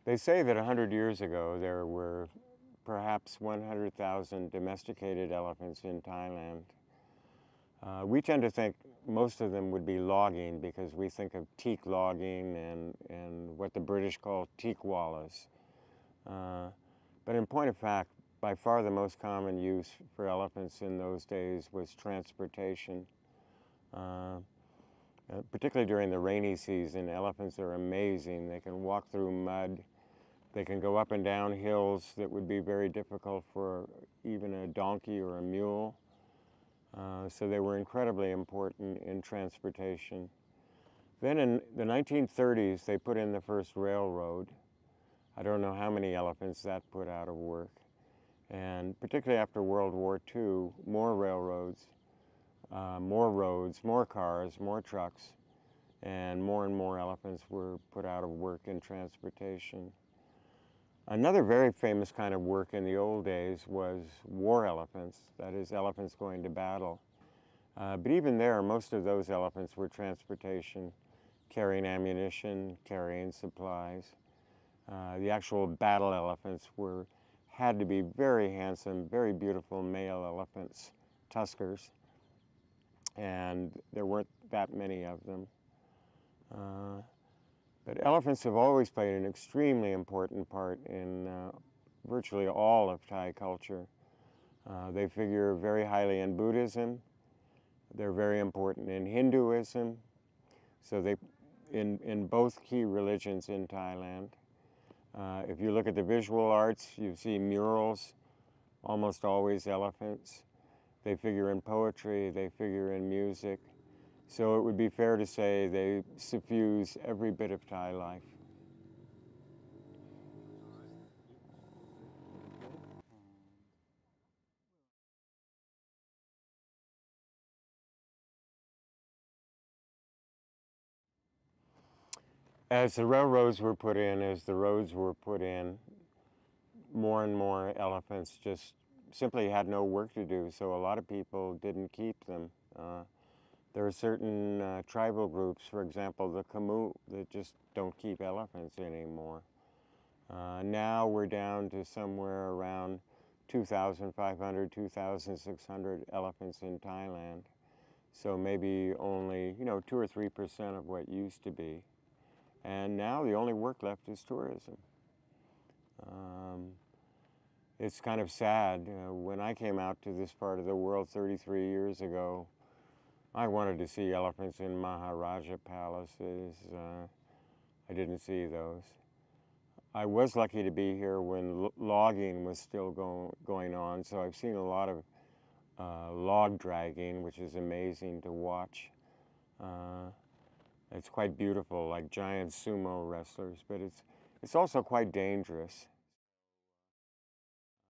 They say that 100 years ago there were perhaps 100,000 domesticated elephants in Thailand. We tend to think most of them would be logging because we think of teak logging and what the British call teak wallas. But in point of fact, by far the most common use for elephants in those days was transportation. Particularly during the rainy season, elephants are amazing. They can walk through mud. They can go up and down hills that would be very difficult for even a donkey or a mule. So they were incredibly important in transportation. Then in the 1930s, they put in the first railroad. I don't know how many elephants that put out of work. And particularly after World War II, more railroads, more roads, more cars, more trucks, and more elephants were put out of work in transportation. Another very famous kind of work in the old days was war elephants, that is, elephants going to battle. But even there, most of those elephants were transportation, carrying ammunition, carrying supplies. The actual battle elephants had to be very handsome, very beautiful male elephants, tuskers, and there weren't that many of them. But elephants have always played an extremely important part in virtually all of Thai culture. They figure very highly in Buddhism. They're very important in Hinduism. So in both key religions in Thailand. If you look at the visual arts, you see murals, almost always elephants. They figure in poetry, they figure in music. So it would be fair to say they suffuse every bit of Thai life. As the railroads were put in, as the roads were put in, more and more elephants just simply had no work to do, so a lot of people didn't keep them. There are certain tribal groups, for example, the Khmu, that just don't keep elephants anymore. Now we're down to somewhere around 2,500, 2,600 elephants in Thailand. So maybe only, 2 or 3% of what used to be. And now the only work left is tourism. It's kind of sad. When I came out to this part of the world 33 years ago, I wanted to see elephants in Maharaja palaces. I didn't see those. I was lucky to be here when logging was still going on, so I've seen a lot of log dragging, which is amazing to watch. It's quite beautiful, like giant sumo wrestlers, but it's also quite dangerous.